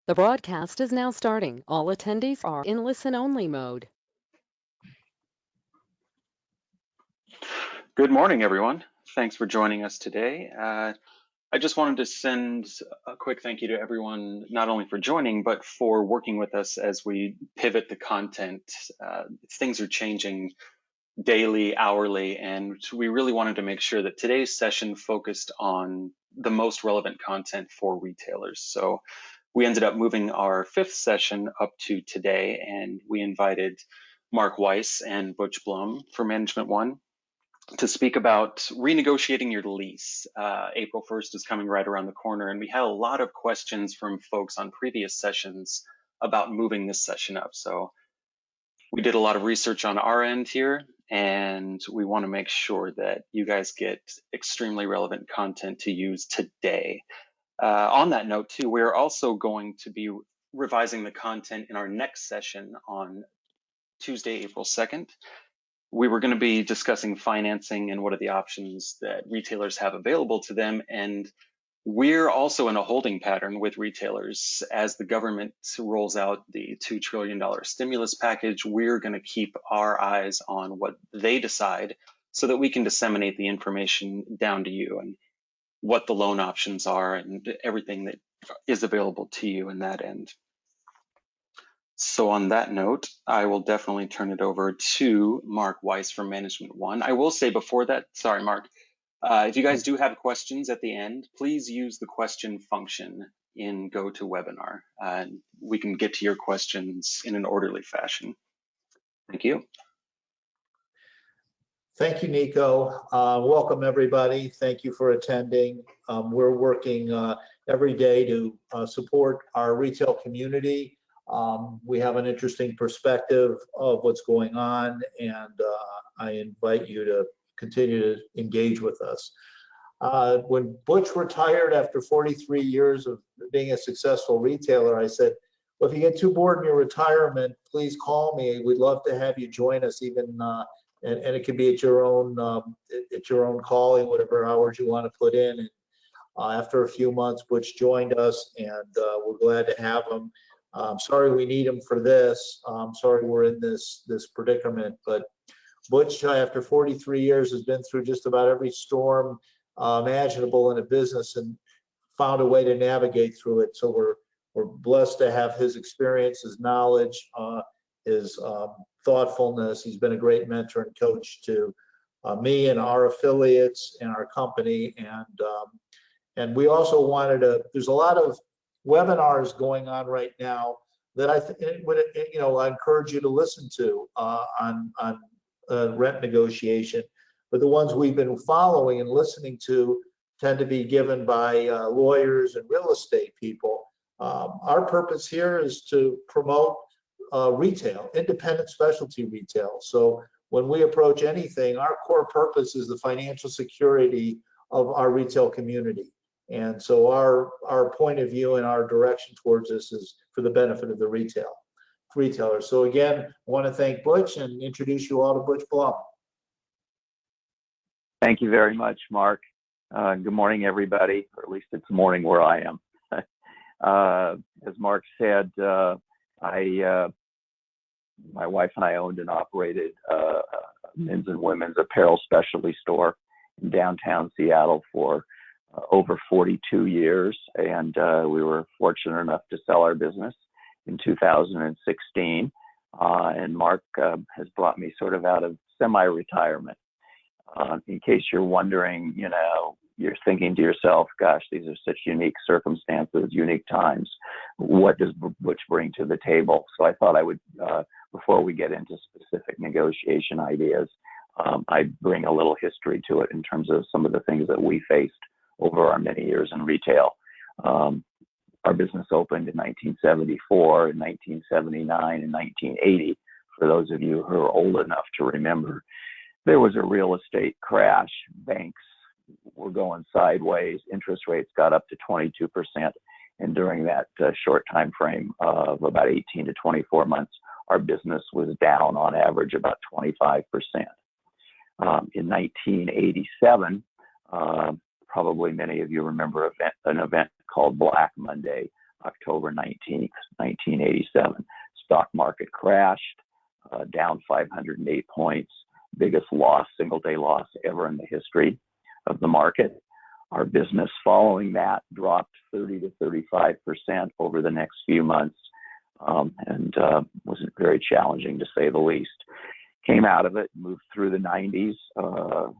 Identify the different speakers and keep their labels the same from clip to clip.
Speaker 1: The broadcast is now starting. All attendees are in listen-only mode.
Speaker 2: Good morning, everyone. Thanks for joining us today. I just wanted to send a quick thank you to everyone, not only for joining, but for working with us as we pivot the content. Things are changing daily, hourly, and we really wanted to make sure that today's session focused on the most relevant content for retailers. So we ended up moving our fifth session up to today, and we invited Mark Weiss and Butch Blum for Management One to speak about renegotiating your lease. April 1st is coming right around the corner, and we had a lot of questions from folks on previous sessions about moving this session up. So we did a lot of research on our end here, and we want to make sure that you guys get extremely relevant content to use today. On that note, too, we're also going to be revising the content in our next session on Tuesday, April 2nd. We were going to be discussing financing and what are the options that retailers have available to them. And we're also in a holding pattern with retailers. As the government rolls out the $2 trillion stimulus package, we're going to keep our eyes on what they decide so that we can disseminate the information down to you and what the loan options are and everything that is available to you in that end. So on that note, I will definitely turn it over to Mark Weiss from Management One. I will say before that, sorry, Mark, if you guys do have questions at the end, please use the question function in GoToWebinar. We can get to your questions in an orderly fashion. Thank you.
Speaker 3: Thank you, Nico. Welcome, everybody. Thank you for attending. We're working every day to support our retail community. We have an interesting perspective of what's going on, and I invite you to continue to engage with us. When Butch retired after 43 years of being a successful retailer, I said, well, if you get too bored in your retirement, please call me. We'd love to have you join us, even and it can be at your own calling, whatever hours you want to put in. And after a few months, Butch joined us, and we're glad to have him. Sorry we need him for this. Sorry we're in this predicament, but Butch, after 43 years, has been through just about every storm imaginable in a business and found a way to navigate through it. So we're blessed to have his experience, his knowledge, his thoughtfulness. He's been a great mentor and coach to me and our affiliates and our company. And we also wanted to, there's a lot of webinars going on right now that I encourage you to listen to on rent negotiation. But the ones we've been following and listening to tend to be given by lawyers and real estate people. Our purpose here is to promote retail, independent specialty retail. So when we approach anything, our core purpose is the financial security of our retail community. And so our point of view and our direction towards this is for the benefit of the retailers. So again, I want to thank Butch and introduce you all to Butch Blum.
Speaker 4: Thank you very much, Mark. Good morning, everybody, or at least it's morning where I am. As Mark said, my wife and I owned and operated a men's and women's apparel specialty store in downtown Seattle for over 42 years, and we were fortunate enough to sell our business in 2016. And Mark has brought me sort of out of semi-retirement. In case you're wondering, you're thinking to yourself, gosh, these are such unique circumstances, unique times. What does Butch bring to the table? So I thought I would, before we get into specific negotiation ideas, I'd bring a little history to it in terms of some of the things that we faced over our many years in retail. Our business opened in 1974, in 1979, and 1980. For those of you who are old enough to remember, there was a real estate crash. Banks were going sideways. Interest rates got up to 22%. And during that short time frame of about 18 to 24 months, our business was down on average about 25%. In 1987, probably many of you remember an event called Black Monday. October 19th, 1987. Stock market crashed, down 508 points, biggest loss, single day loss ever in the history of the market. Our business following that dropped 30 to 35% over the next few months, and was very challenging to say the least. Came out of it, moved through the 90s,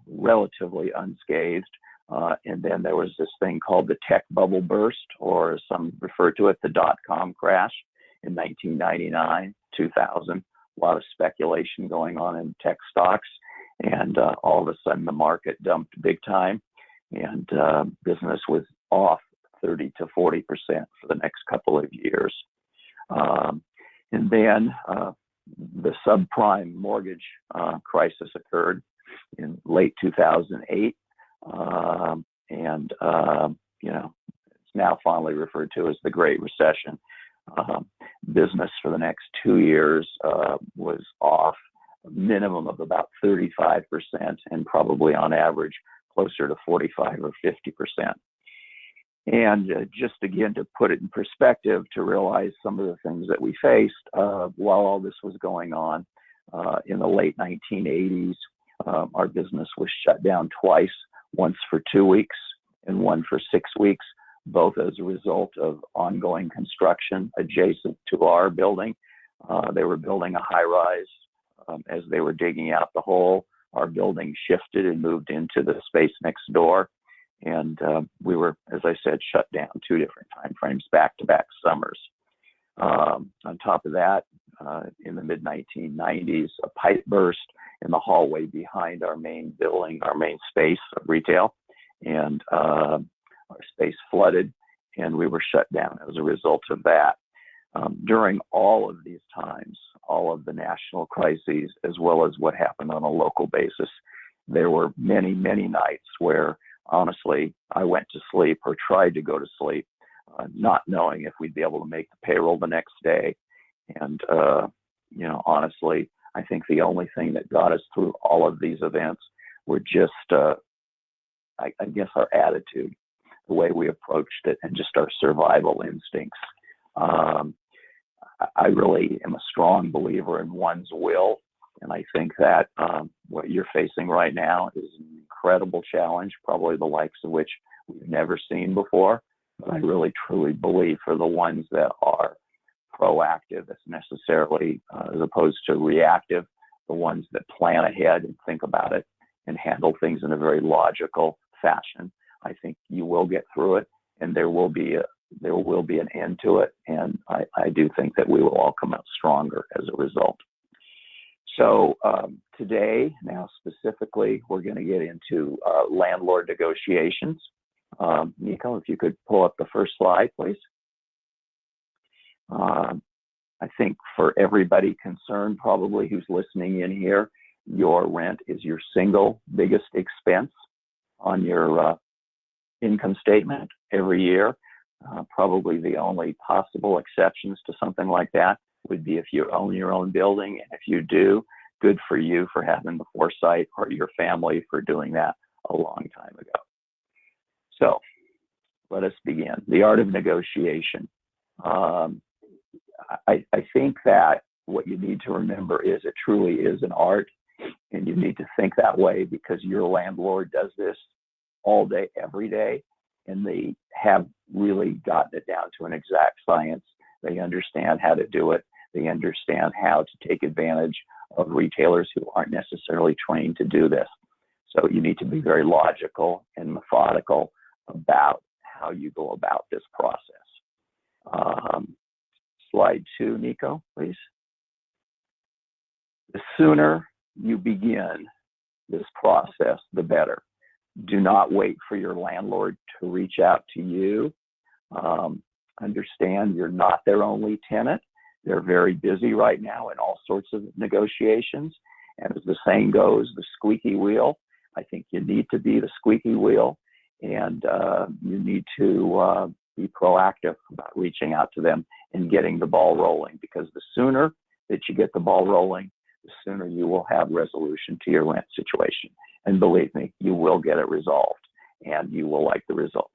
Speaker 4: relatively unscathed. And then there was this thing called the tech bubble burst, or some refer to it, the dot-com crash in 1999, 2000. A lot of speculation going on in tech stocks. And all of a sudden the market dumped big time, and business was off 30 to 40% for the next couple of years. And then the subprime mortgage crisis occurred in late 2008. And it's now fondly referred to as the Great Recession. Business for the next 2 years was off a minimum of about 35%, and probably on average closer to 45 or 50%. And just again, to put it in perspective, to realize some of the things that we faced while all this was going on, in the late 1980s, our business was shut down twice, once for 2 weeks and one for 6 weeks, both as a result of ongoing construction adjacent to our building. They were building a high rise. As they were digging out the hole, our building shifted and moved into the space next door. And we were, as I said, shut down 2 different time frames, back-to-back summers. On top of that, in the mid-1990s, a pipe burst in the hallway behind our main building, our main space of retail, and our space flooded, and we were shut down as a result of that. During all of these times, all of the national crises, as well as what happened on a local basis, there were many, many nights where, honestly, I went to sleep or tried to go to sleep, not knowing if we'd be able to make the payroll the next day. And, honestly, I think the only thing that got us through all of these events were just, I guess, our attitude, the way we approached it, and just our survival instincts. I really am a strong believer in one's will. And I think that what you're facing right now is an incredible challenge, probably the likes of which we've never seen before. But I really, truly believe for the ones that are proactive, as necessarily as opposed to reactive, the ones that plan ahead and think about it and handle things in a very logical fashion, I think you will get through it, and there will be an end to it. And I do think that we will all come out stronger as a result. So today, now specifically, we're going to get into landlord negotiations. Nico, if you could pull up the first slide, please. I think for everybody concerned, probably who's listening in here, your rent is your single biggest expense on your income statement every year. Probably the only possible exceptions to something like that would be if you own your own building. And if you do, good for you for having the foresight, or your family for doing that a long time ago. So let us begin. The art of negotiation. I think that what you need to remember is it truly is an art, and you need to think that way because your landlord does this all day, every day, and they have really gotten it down to an exact science. They understand how to do it. They understand how to take advantage of retailers who aren't necessarily trained to do this. So you need to be very logical and methodical about how you go about this process. Slide 2, Nico, please. The sooner you begin this process, the better. Do not wait for your landlord to reach out to you. Understand you're not their only tenant. They're very busy right now in all sorts of negotiations. And as the saying goes, the squeaky wheel, I think you need to be the squeaky wheel, and you need to be proactive about reaching out to them and getting the ball rolling, because the sooner that you get the ball rolling, the sooner you will have resolution to your rent situation. And believe me, you will get it resolved, and you will like the results.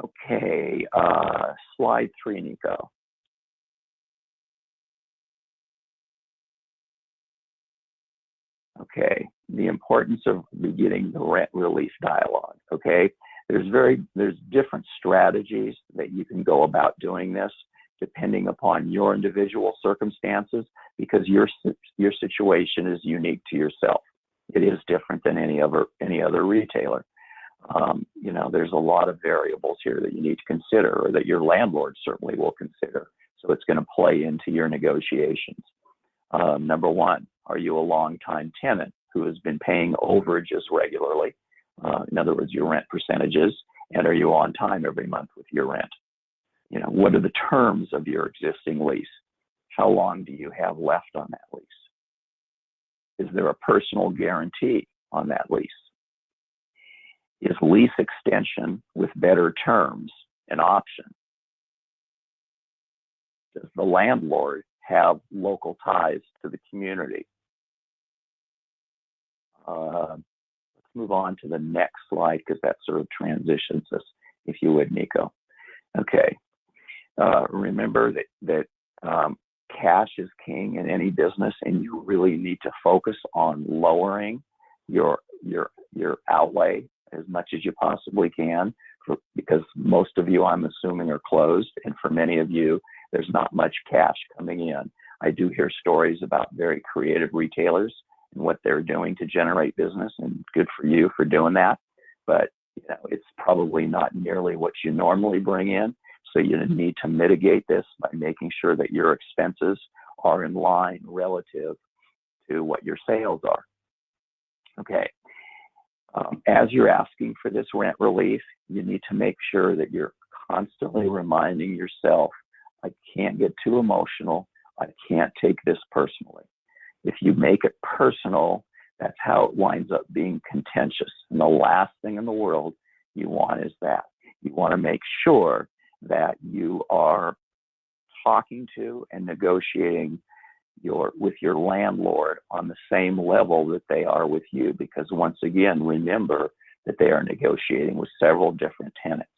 Speaker 4: Okay, slide 3, Nico. Okay, the importance of beginning the rent relief dialogue. Okay, there's different strategies that you can go about doing this depending upon your individual circumstances, because your situation is unique to yourself. It is different than any other retailer. You know, there's a lot of variables here that you need to consider, or that your landlord certainly will consider. So it's going to play into your negotiations. Number one, are you a long-time tenant who has been paying overages regularly? In other words, your rent percentages, and are you on time every month with your rent? You know, what are the terms of your existing lease? How long do you have left on that lease? Is there a personal guarantee on that lease? Is lease extension with better terms an option? Does the landlord have local ties to the community? Let's move on to the next slide, because that sort of transitions us, if you would, Nico. Okay. Remember that cash is king in any business, and you really need to focus on lowering your outlay as much as you possibly can, because most of you, I'm assuming, are closed, and for many of you, there's not much cash coming in. I do hear stories about very creative retailers and what they're doing to generate business, and good for you for doing that. But you know, it's probably not nearly what you normally bring in. So you need to mitigate this by making sure that your expenses are in line relative to what your sales are. Okay. As you're asking for this rent relief, you need to make sure that you're constantly reminding yourself, I can't get too emotional. I can't take this personally. If you make it personal, that's how it winds up being contentious. And the last thing in the world you want is that. You want to make sure that you are talking to and negotiating with your landlord on the same level that they are with you, because once again, remember that they are negotiating with several different tenants.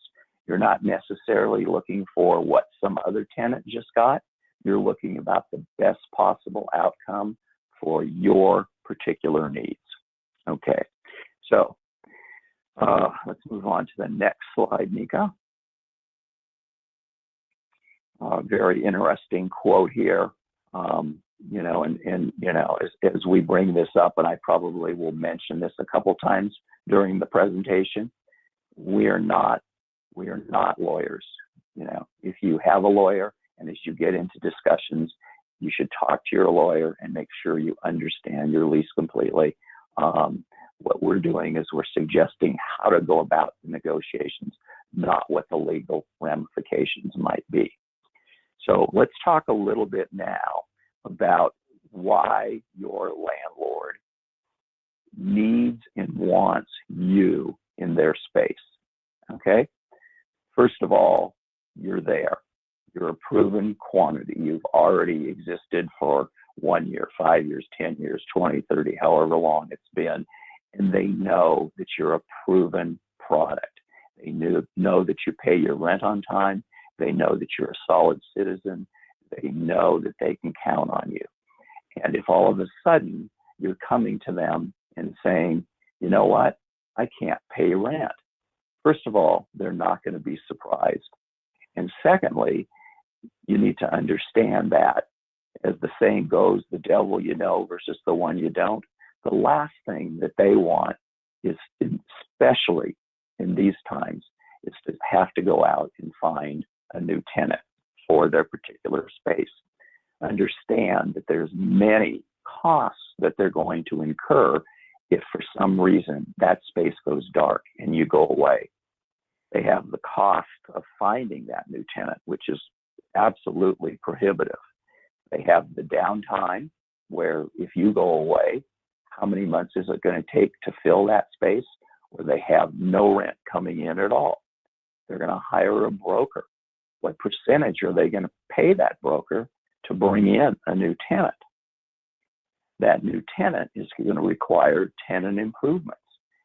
Speaker 4: You're not necessarily looking for what some other tenant just got. You're looking about the best possible outcome for your particular needs. Okay, so let's move on to the next slide, Nika. Very interesting quote here. You know, and you know, as we bring this up, and I probably will mention this a couple times during the presentation, we are not lawyers. You know, if you have a lawyer, and as you get into discussions, you should talk to your lawyer and make sure you understand your lease completely. What we're doing is we're suggesting how to go about the negotiations, not what the legal ramifications might be. So let's talk a little bit now about why your landlord needs and wants you in their space. Okay? First of all, you're there. You're a proven quantity. You've already existed for 1 year, 5 years, 10 years, 20, 30, however long it's been. And they know that you're a proven product. They know that you pay your rent on time. They know that you're a solid citizen. They know that they can count on you. And if all of a sudden you're coming to them and saying, you know what, I can't pay rent. First of all, they're not going to be surprised. And secondly, you need to understand that, as the saying goes, the devil you know versus the one you don't. The last thing that they want is, especially in these times, is to have to go out and find a new tenant for their particular space. Understand that there's many costs that they're going to incur if for some reason that space goes dark and you go away. They have the cost of finding that new tenant, which is absolutely prohibitive. They have the downtime, where if you go away, how many months is it going to take to fill that space? Where they have no rent coming in at all. They're going to hire a broker. What percentage are they going to pay that broker to bring in a new tenant? That new tenant is going to require tenant improvements.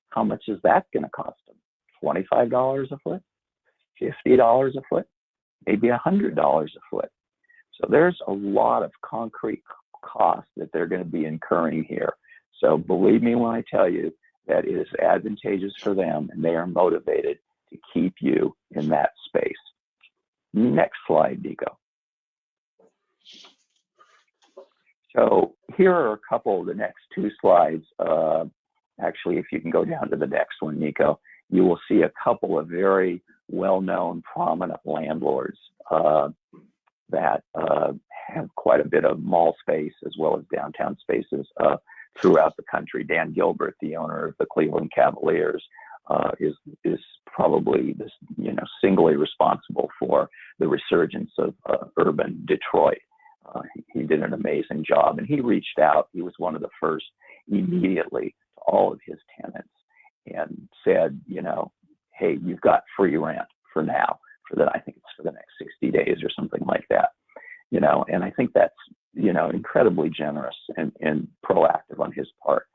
Speaker 4: How much is that going to cost them? $25 a foot? $50 a foot, maybe $100 a foot. So there's a lot of concrete costs that they're going to be incurring here. So believe me when I tell you that it is advantageous for them, and they are motivated to keep you in that space. Next slide, Nico. So here are a couple of the next two slides. Actually, if you can go down to the next one, Nico, you will see a couple of very well-known, prominent landlords that have quite a bit of mall space as well as downtown spaces throughout the country. Dan Gilbert, the owner of the Cleveland Cavaliers, is probably this, singly responsible for the resurgence of urban Detroit. He did an amazing job, and he reached out. He was one of the first immediately to all of his tenants and said, hey, you've got free rent for now, I think it's for the next 60 days or something like that, and I think that's, incredibly generous and proactive on his part.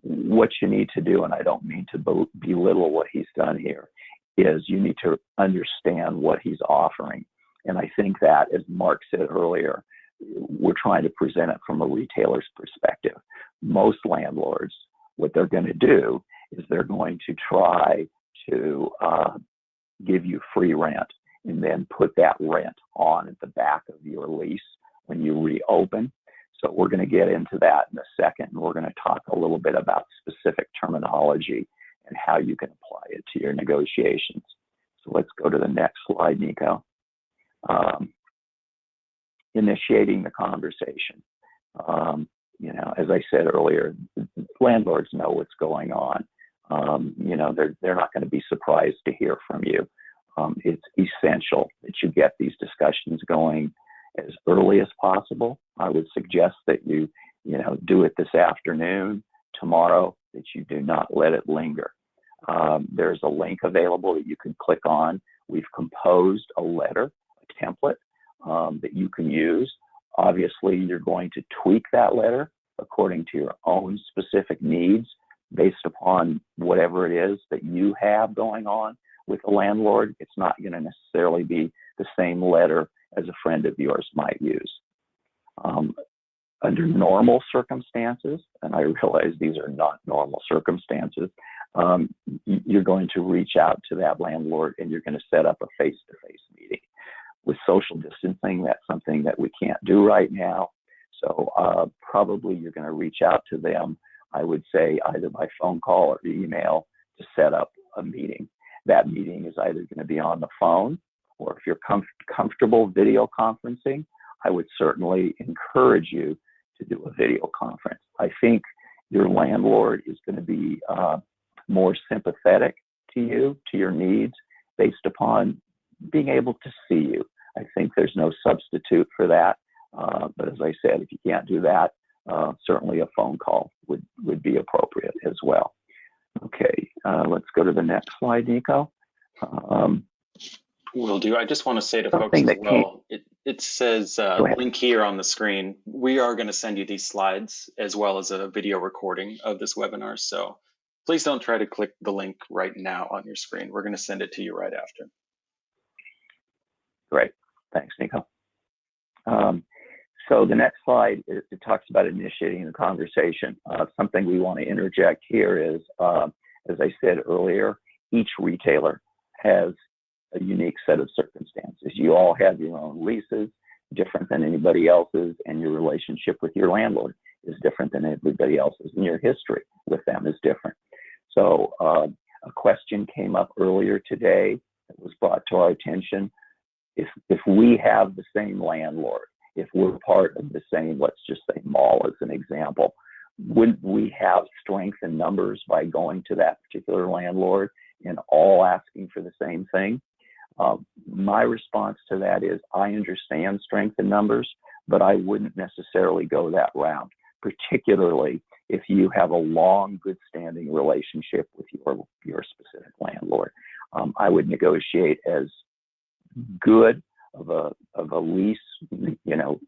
Speaker 4: What you need to do, and I don't mean to belittle what he's done here, is you need to understand what he's offering. And I think that, as Mark said earlier, we're trying to present it from a retailer's perspective. Most landlords, what they're going to do is they're going to try to give you free rent and then put that rent on at the back of your lease when you reopen. So we're going to get into that in a second, and we're going to talk a little bit about specific terminology and how you can apply it to your negotiations. So let's go to the next slide, Nico. Initiating the conversation. As I said earlier, landlords know what's going on. They're not going to be surprised to hear from you. It's essential that you get these discussions going as early as possible. I would suggest that you do it this afternoon, tomorrow, that you do not let it linger. There's a link available that you can click on. We've composed a letter, a template that you can use. Obviously, you're going to tweak that letter according to your own specific needs based upon whatever it is that you have going on with the landlord. It's not going to necessarily be the same letter as a friend of yours might use. Under normal circumstances, and I realize these are not normal circumstances, you're going to reach out to that landlord and you're going to set up a face-to-face meeting. With social distancing, that's something that we can't do right now. So probably you're going to reach out to them, I would say, either by phone call or email to set up a meeting. That meeting is either going to be on the phone, or if you're comfortable video conferencing, I would certainly encourage you to do a video conference. I think your landlord is going to be more sympathetic to you, to your needs, based upon being able to see you. I think there's no substitute for that. But as I said, if you can't do that, certainly a phone call would be appropriate as well. Okay, let's go to the next slide, Nico.
Speaker 2: Will do. I just want to say to folks as well, it says link here on the screen. We are going to send you these slides as well as a video recording of this webinar. So please don't try to click the link right now on your screen. We're going to send it to you right after.
Speaker 4: Great. Thanks, Nico. So the next slide, it talks about initiating the conversation. Something we want to interject here is, as I said earlier, each retailer has a unique set of circumstances. You all have your own leases, different than anybody else's, and your relationship with your landlord is different than everybody else's, and your history with them is different. So a question came up earlier today that was brought to our attention. If we have the same landlord, if we're part of the same, let's just say mall as an example, wouldn't we have strength in numbers by going to that particular landlord and all asking for the same thing? My response to that is, I understand strength in numbers, but I wouldn't necessarily go that route, particularly if you have a long, good standing relationship with your specific landlord. I would negotiate as good of a lease,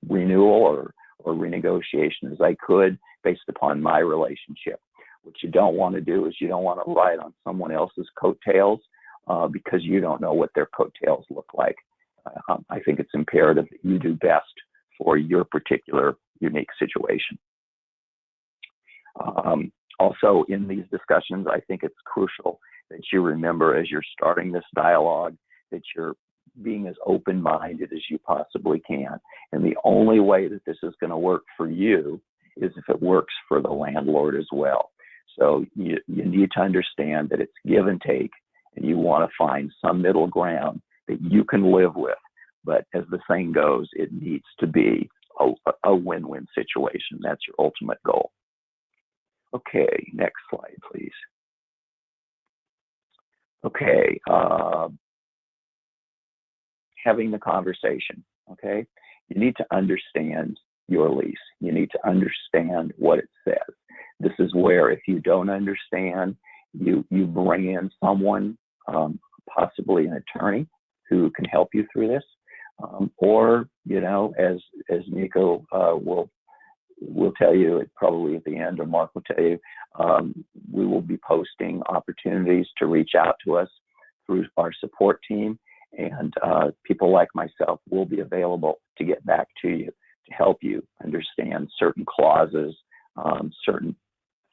Speaker 4: renewal or renegotiation as I could based upon my relationship. What you don't want to do is you don't want to ride on someone else's coattails because you don't know what their coattails look like. I think it's imperative that you do best for your particular unique situation. Also, in these discussions, I think it's crucial that you remember as you're starting this dialogue that you're being as open-minded as you possibly can. And the only way that this is going to work for you is if it works for the landlord as well. So you need to understand that it's give and take, and you want to find some middle ground that you can live with. But as the saying goes, it needs to be a win-win situation. That's your ultimate goal. Okay, next slide, please. Okay, having the conversation, okay? You need to understand your lease. You need to understand what it says. This is where if you don't understand, you bring in someone, possibly an attorney, who can help you through this. Or, you know, as Nico will tell you, probably at the end, or Mark will tell you, we will be posting opportunities to reach out to us through our support team, and people like myself will be available to get back to you to help you understand certain clauses, certain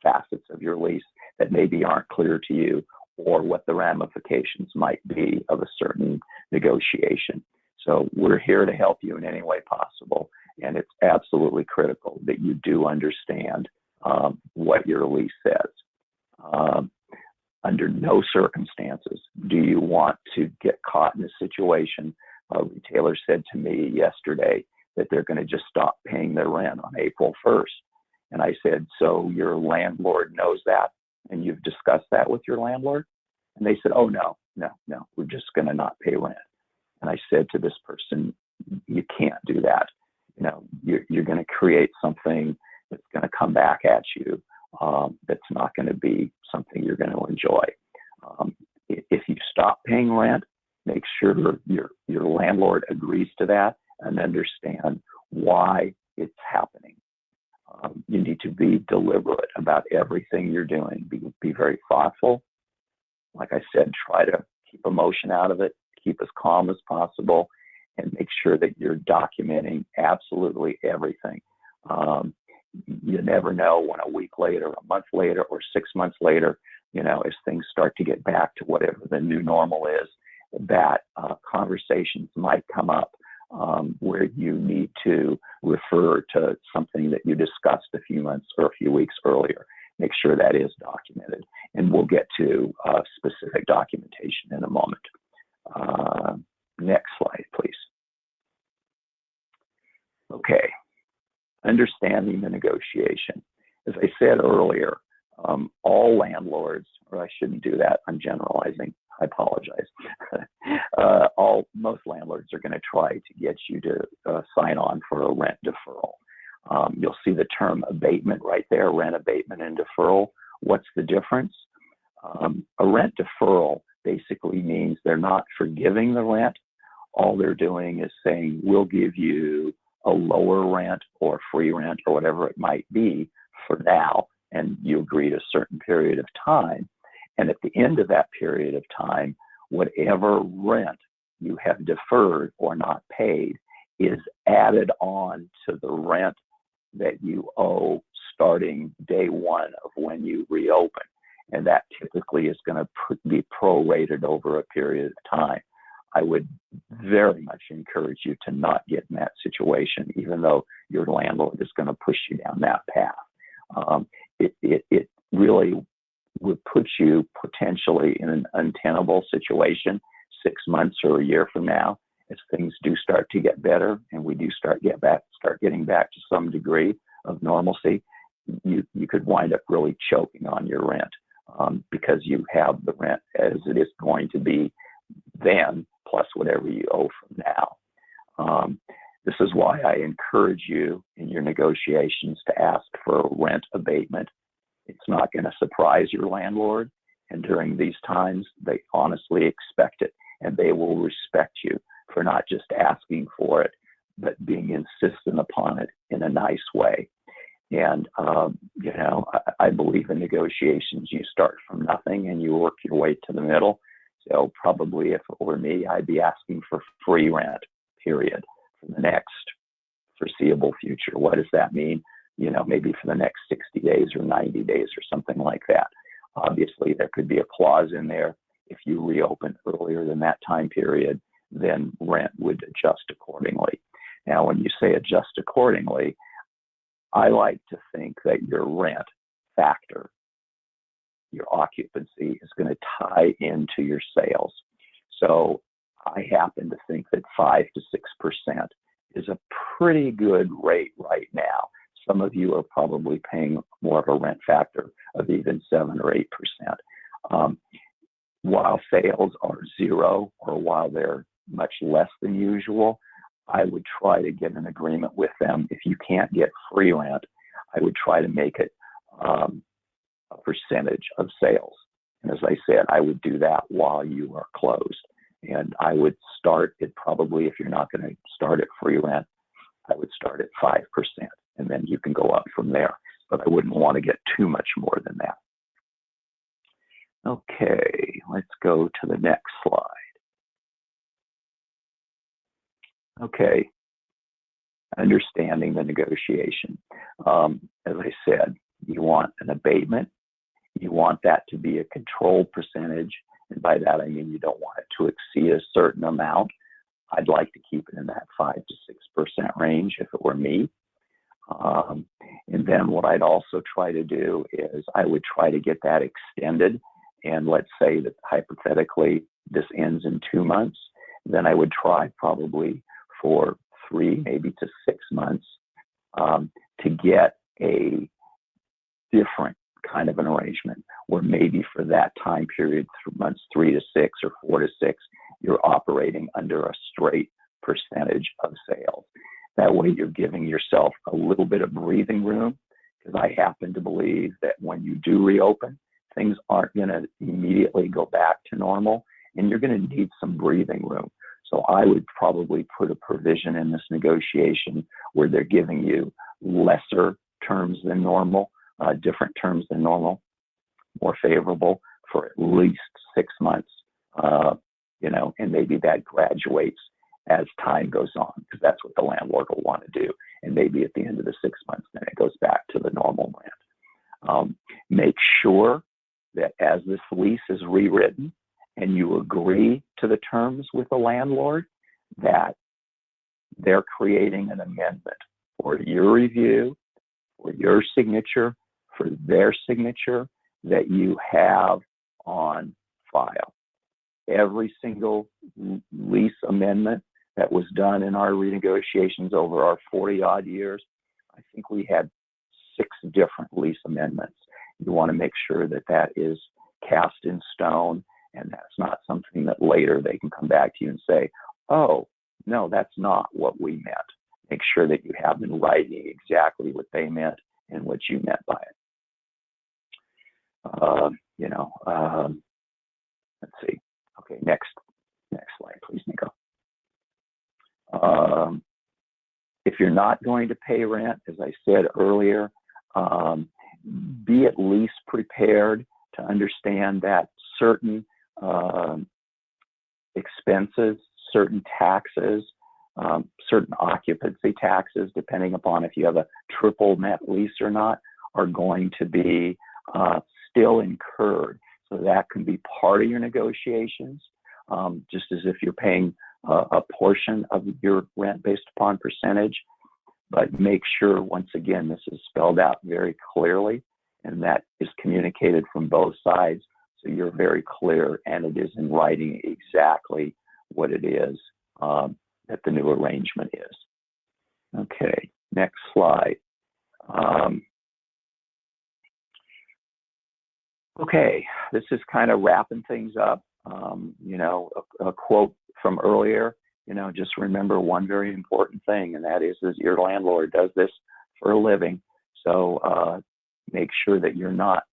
Speaker 4: facets of your lease that maybe aren't clear to you, or what the ramifications might be of a certain negotiation. So we're here to help you in any way possible, and it's absolutely critical that you do understand what your lease says. Under no circumstances do you want to get caught in a situation. A retailer said to me yesterday that they're going to just stop paying their rent on April 1st. And I said, so your landlord knows that, and you've discussed that with your landlord? And they said, oh, no, we're just going to not pay rent. And I said to this person, you can't do that. You know, you're going to create something that's going to come back at you. That's not going to be something you're going to enjoy. If you stop paying rent, make sure your landlord agrees to that and understand why it's happening. You need to be deliberate about everything you're doing. Be very thoughtful. Like I said, try to keep emotion out of it, keep as calm as possible, and make sure that you're documenting absolutely everything. You never know when a week later, a month later, or 6 months later, you know, as things start to get back to whatever the new normal is, that conversations might come up where you need to refer to something that you discussed a few months or a few weeks earlier. Make sure that is documented, and we'll get to specific documentation in a moment. Next slide, please. Okay, understanding the negotiation. As I said earlier, all landlords, or I shouldn't do that, I'm generalizing, I apologize. Most landlords are going to try to get you to sign on for a rent deferral. You'll see the term abatement right there, rent abatement and deferral. What's the difference? A rent deferral basically means they're not forgiving the rent. All they're doing is saying, we'll give you a lower rent or free rent or whatever it might be for now, and you agree to a certain period of time. And at the end of that period of time, whatever rent you have deferred or not paid is added on to the rent that you owe starting day one of when you reopen. And that typically is going to be prorated over a period of time. I would very much encourage you to not get in that situation, even though your landlord is going to push you down that path. It really would put you potentially in an untenable situation 6 months or a year from now, as things do start to get better and we do start getting back to some degree of normalcy. You could wind up really choking on your rent because you have the rent as it is going to be then, plus whatever you owe from now. This is why I encourage you in your negotiations to ask for a rent abatement. It's not going to surprise your landlord, and during these times, they honestly expect it, and they will respect you for not just asking for it, but being insistent upon it in a nice way. And, you know, I believe in negotiations, you start from nothing and you work your way to the middle. So probably if it were me, I'd be asking for free rent, period, for the next foreseeable future. What does that mean? Maybe for the next 60 days or 90 days or something like that. Obviously, there could be a clause in there. If you reopen earlier than that time period, then rent would adjust accordingly. Now, when you say adjust accordingly, I like to think that your rent factor, your occupancy, is going to tie into your sales. So I happen to think that 5 to 6% is a pretty good rate right now. Some of you are probably paying more of a rent factor of even 7 or 8%. While sales are 0, or while they're much less than usual, I would try to get an agreement with them. If you can't get free rent, I would try to make it a percentage of sales. And as I said, I would do that while you are closed. And I would start it probably, if you're not going to start at free rent, I would start at 5%, and then you can go up from there. But I wouldn't want to get too much more than that. Okay, let's go to the next slide. Okay, understanding the negotiation. As I said, you want an abatement. You want that to be a controlled percentage. And by that, I mean you don't want it to exceed a certain amount. I'd like to keep it in that 5 to 6% range if it were me. And then what I'd also try to do is I would try to get that extended. And let's say that hypothetically this ends in 2 months, then I would try probably for 3, maybe to 6 months to get a different kind of an arrangement where maybe for that time period, months 3 to 6 or 4 to 6, you're operating under a straight percentage of sales. That way you're giving yourself a little bit of breathing room, because I happen to believe that when you do reopen, things aren't going to immediately go back to normal, and you're going to need some breathing room. So I would probably put a provision in this negotiation where they're giving you lesser terms than normal, different terms than normal, more favorable for at least 6 months, and maybe that graduates as time goes on, because that's what the landlord will want to do. And maybe at the end of the 6 months, then it goes back to the normal rent. Make sure that as this lease is rewritten and you agree to the terms with the landlord, that they're creating an amendment for your review, for your signature, for their signature, that you have on file. Every single lease amendment that was done in our renegotiations over our 40-odd years, I think we had 6 different lease amendments. You want to make sure that that is cast in stone, and that's not something that later they can come back to you and say, oh, no, that's not what we meant. Make sure that you have in writing exactly what they meant and what you meant by it. Let's see. Okay, next slide, please, Nico. If you're not going to pay rent, as I said earlier, be at least prepared to understand that certain expenses, certain taxes, certain occupancy taxes, depending upon if you have a triple net lease or not, are going to be still incurred. So that can be part of your negotiations, just as if you're paying a portion of your rent based upon percentage. But make sure, once again, this is spelled out very clearly, and that is communicated from both sides, so you're very clear, and it is in writing exactly what it is that the new arrangement is. Okay, next slide. Okay, this is kind of wrapping things up. A quote from earlier, just remember one very important thing, and that is your landlord does this for a living. So make sure that you're not,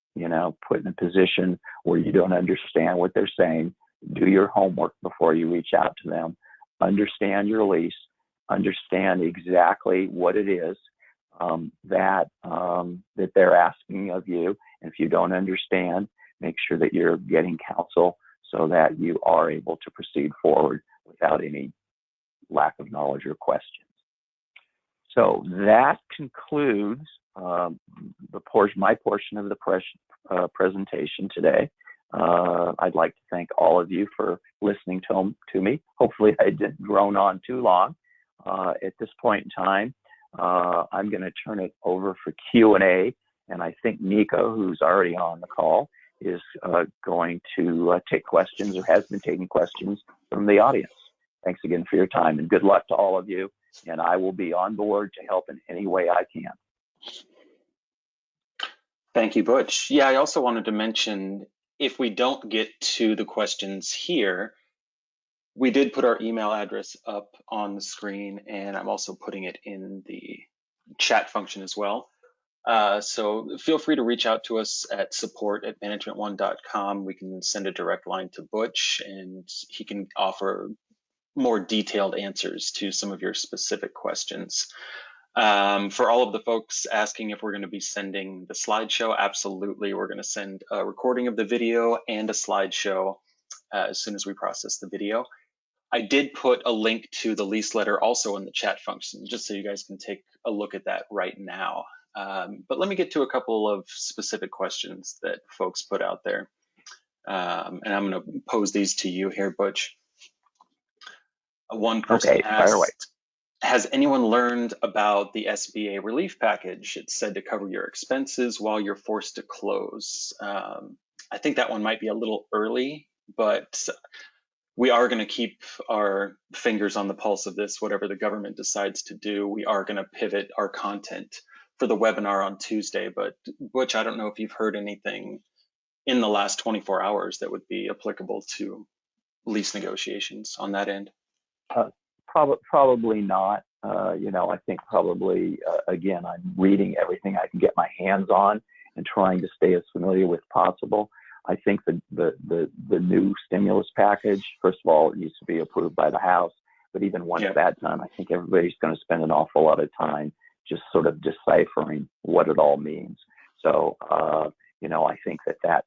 Speaker 4: put in a position where you don't understand what they're saying. Do your homework before you reach out to them. Understand your lease. Understand exactly what it is that they're asking of you. And if you don't understand, make sure that you're getting counsel so that you are able to proceed forward without any lack of knowledge or questions. So that concludes my portion of the presentation today. I'd like to thank all of you for listening to me. Hopefully I didn't drone on too long. At this point in time, I'm going to turn it over for Q&A, and I think Nico, who's already on the call, is going to take questions, or has been taking questions from the audience. Thanks again for your time, and good luck to all of you, and I will be on board to help in any way I can.
Speaker 2: Thank you, Butch. Yeah, I also wanted to mention, if we don't get to the questions here, we did put our email address up on the screen, and I'm also putting it in the chat function as well. So feel free to reach out to us at support@managementone.com. We can send a direct line to Butch, and he can offer more detailed answers to some of your specific questions. For all of the folks asking if we're going to be sending the slideshow, absolutely. We're going to send a recording of the video and a slideshow as soon as we process the video. I did put a link to the lease letter also in the chat function, just so you guys can take a look at that right now. But let me get to a couple of specific questions that folks put out there. And I'm going to pose these to you here, Butch. One person asked, has anyone learned about the SBA relief package? It's said to cover your expenses while you're forced to close. I think that one might be a little early, but we are going to keep our fingers on the pulse of this. Whatever the government decides to do, we are going to pivot our content for the webinar on Tuesday. But Butch, I don't know if you've heard anything in the last 24 hours that would be applicable to lease negotiations on that end.
Speaker 4: Probably not. I think probably, again, I'm reading everything I can get my hands on and trying to stay as familiar with possible. I think the new stimulus package, first of all, it needs to be approved by the House. But even once that's done, I think everybody's going to spend an awful lot of time just sort of deciphering what it all means. So, I think that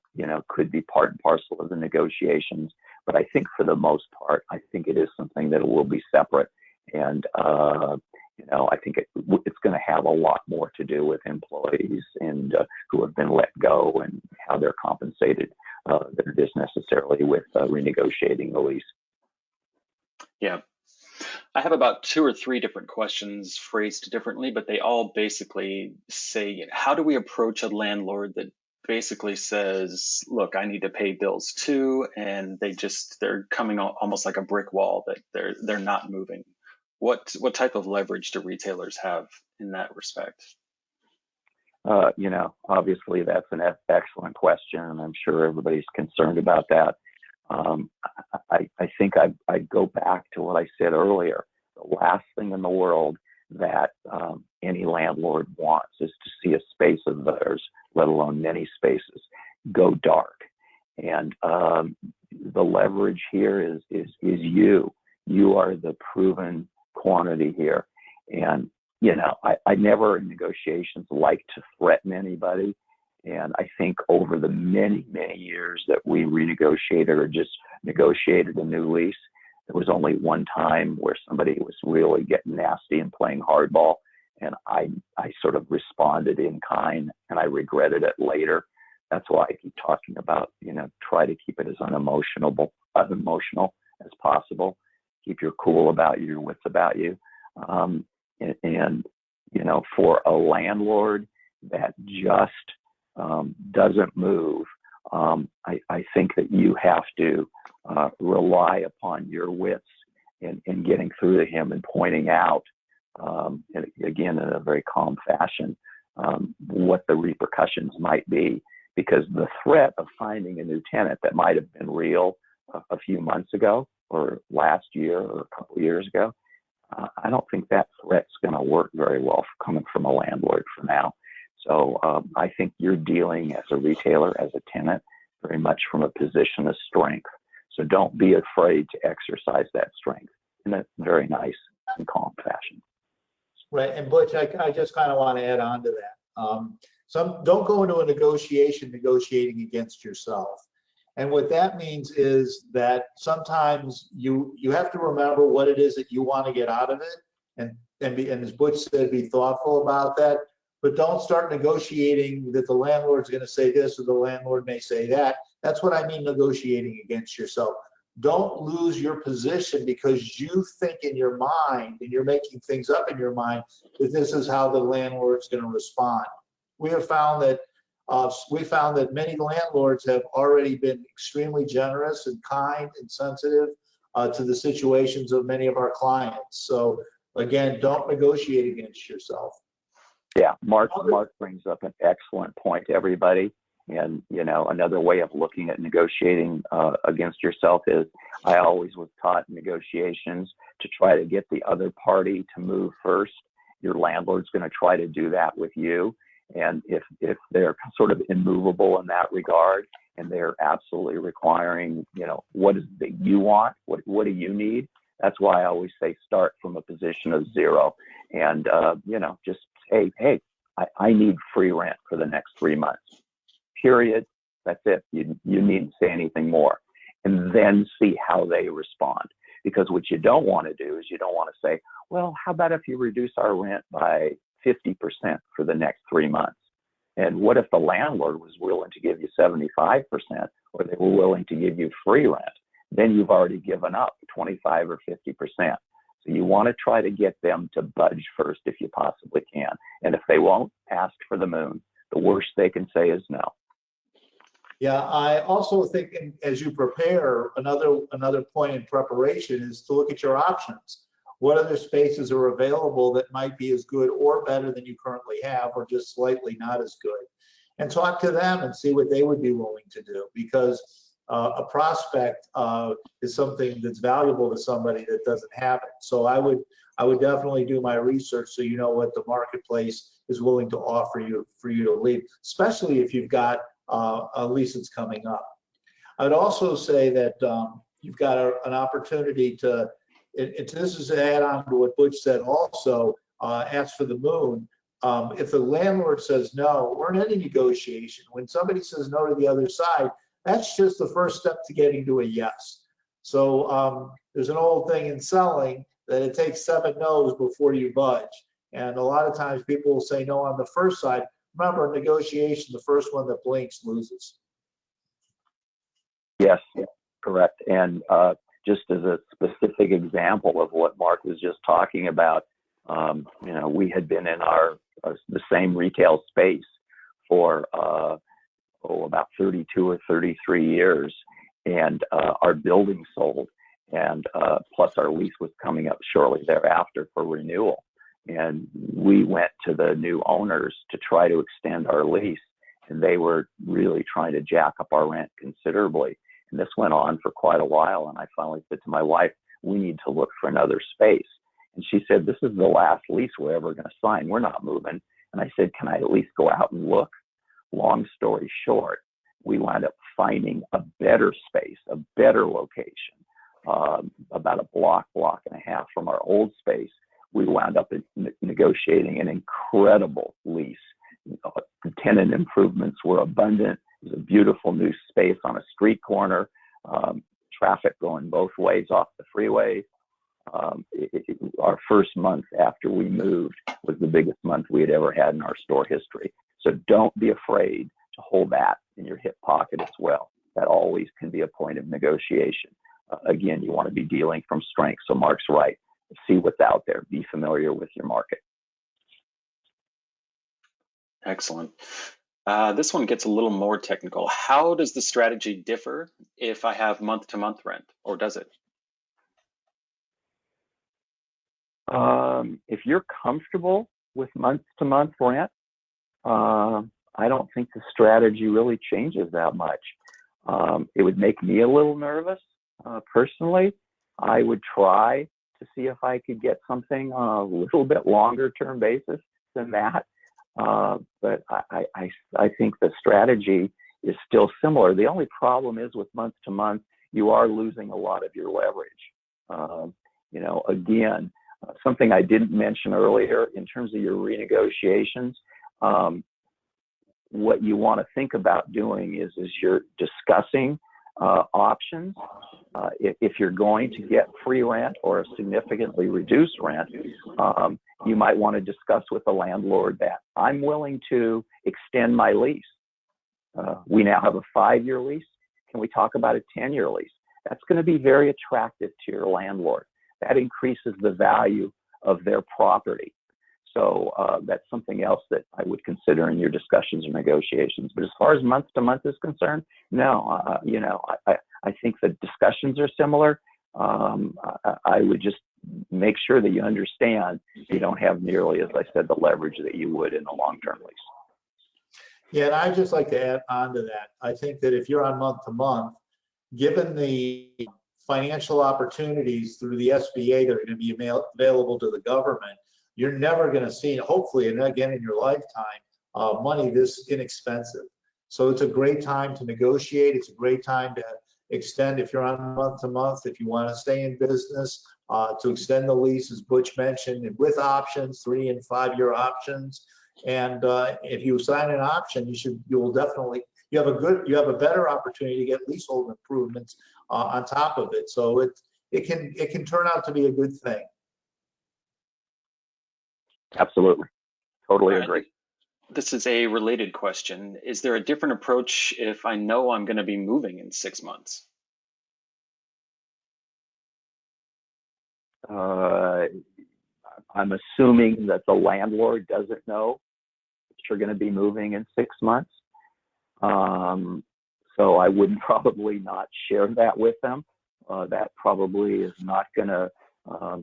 Speaker 4: could be part and parcel of the negotiations. But I think for the most part, I think it is something that will be separate. And, I think it's going to have a lot more to do with employees and who have been let go and how they're compensated than it is necessarily with renegotiating the lease.
Speaker 2: Yeah. I have about 2 or 3 different questions phrased differently, but they all basically say, how do we approach a landlord that basically says, look, I need to pay bills too, and they're coming almost like a brick wall, that they're not moving? What type of leverage do retailers have in that respect?
Speaker 4: Obviously that's an excellent question, and I'm sure everybody's concerned about that. I think I'd go back to what I said earlier. The last thing in the world that any landlord wants is to see a space of theirs, let alone many spaces, go dark. And the leverage here is you. You are the proven quantity here. And, I never in negotiations like to threaten anybody. And I think over the many, many years that we renegotiated or just negotiated a new lease, there was only one time where somebody was really getting nasty and playing hardball. And I sort of responded in kind, and I regretted it later. That's why I keep talking about, try to keep it as unemotional as possible. Keep your cool about you, your wits about you. And for a landlord that just doesn't move, I think that you have to rely upon your wits in getting through to him and pointing out, and again, in a very calm fashion, what the repercussions might be. Because the threat of finding a new tenant that might have been real a few months ago or last year or a couple of years ago, I don't think that threat's going to work very well coming from a landlord for now. So I think you're dealing as a retailer, as a tenant, very much from a position of strength. So don't be afraid to exercise that strength in a very nice and calm fashion.
Speaker 3: Right, and Butch, I just kind of want to add on to that. Don't go into a negotiating against yourself. And what that means is that sometimes you have to remember what it is that you want to get out of it, and as Butch said, be thoughtful about that. But don't start negotiating that the landlord's going to say this or the landlord may say that. That's what I mean negotiating against yourself. Don't lose your position because you think in your mind, and you're making things up in your mind, that this is how the landlord's going to respond. We have found that many landlords have already been extremely generous and kind and sensitive to the situations of many of our clients. So again, don't negotiate against yourself.
Speaker 4: Yeah, Mark brings up an excellent point, everybody. And, you know, another way of looking at negotiating against yourself is I always was taught in negotiations to try to get the other party to move first. Your landlord's going to try to do that with you. And if they're sort of immovable in that regard and they're absolutely requiring, you know, what is it that you want? What do you need? That's why I always say start from a position of zero and, you know, just say, hey, I need free rent for the next 3 months. Period. That's it. You needn't say anything more. And then see how they respond. Because what you don't want to do is you don't want to say, well, how about if you reduce our rent by 50% for the next 3 months? And what if the landlord was willing to give you 75% or they were willing to give you free rent? Then you've already given up 25 or 50%. So you want to try to get them to budge first if you possibly can. And if they won't, ask for the moon. The worst they can say is no.
Speaker 3: Yeah, I also think as you prepare, another point in preparation is to look at your options. What other spaces are available that might be as good or better than you currently have, or just slightly not as good? And talk to them and see what they would be willing to do, because a prospect is something that's valuable to somebody that doesn't have it. So I would definitely do my research so you know what the marketplace is willing to offer you for you to leave, especially if you've got a lease that's coming up. I'd also say that you've got an opportunity to, and this is to add on to what Butch said also, ask for the moon. If the landlord says no, we're in any negotiation. When somebody says no to the other side, that's just the first step to getting to a yes. So there's an old thing in selling that it takes 7 no's before you budge. And a lot of times people will say no on the first side. Remember, in negotiation, the first one that blinks loses.
Speaker 4: Yes, correct. And just as a specific example of what Mark was just talking about, you know, we had been in the same retail space for about 32 or 33 years, and our building sold, and plus our lease was coming up shortly thereafter for renewal. And we went to the new owners to try to extend our lease, and they were really trying to jack up our rent considerably. And this went on for quite a while, and I finally said to my wife, we need to look for another space. And she said, this is the last lease we're ever going to sign. We're not moving. And I said, can I at least go out and look? Long story short, we wound up finding a better space, a better location, about a block and a half from our old space. We wound up negotiating an incredible lease. The tenant improvements were abundant. It was a beautiful new space on a street corner, traffic going both ways off the freeway. Our first month after we moved was the biggest month we had ever had in our store history. So don't be afraid to hold that in your hip pocket as well. That always can be a point of negotiation. Again, you want to be dealing from strength. So Mark's right. See what's out there. Be familiar with your market.
Speaker 2: Excellent. This one gets a little more technical. How does the strategy differ if I have month-to-month rent, or does it?
Speaker 4: If you're comfortable with month-to-month rent, I don't think the strategy really changes that much. It would make me a little nervous, personally. I would try to see if I could get something on a little bit longer term basis than that. But I think the strategy is still similar. The only problem is with month to month, you are losing a lot of your leverage. You know, again, something I didn't mention earlier in terms of your renegotiations, what you want to think about doing is you're discussing options. If you're going to get free rent or a significantly reduced rent, you might want to discuss with the landlord that I'm willing to extend my lease. We now have a 5-year lease. Can we talk about a 10-year lease? That's going to be very attractive to your landlord. That increases the value of their property. So that's something else that I would consider in your discussions or negotiations. But as far as month to month is concerned, no, I think the discussions are similar. I would just make sure that you understand you don't have nearly, as I said, the leverage that you would in a long-term lease.
Speaker 3: Yeah, and I'd just like to add on to that. I think that if you're on month to month, given the financial opportunities through the SBA that are going to be available to the government, you're never going to see, hopefully, and again in your lifetime, money this inexpensive. So it's a great time to negotiate. It's a great time to extend if you're on month to month, if you want to stay in business, to extend the lease, as Butch mentioned, and with options, 3 and 5 year options. And if you sign an option, you have a better opportunity to get leasehold improvements on top of it. So it can turn out to be a good thing.
Speaker 4: Absolutely. Totally agree.
Speaker 2: This is a related question. Is there a different approach if I know I'm going to be moving in 6 months?
Speaker 4: I'm assuming that the landlord doesn't know that you're going to be moving in 6 months. So I wouldn't probably not share that with them. That probably is not going to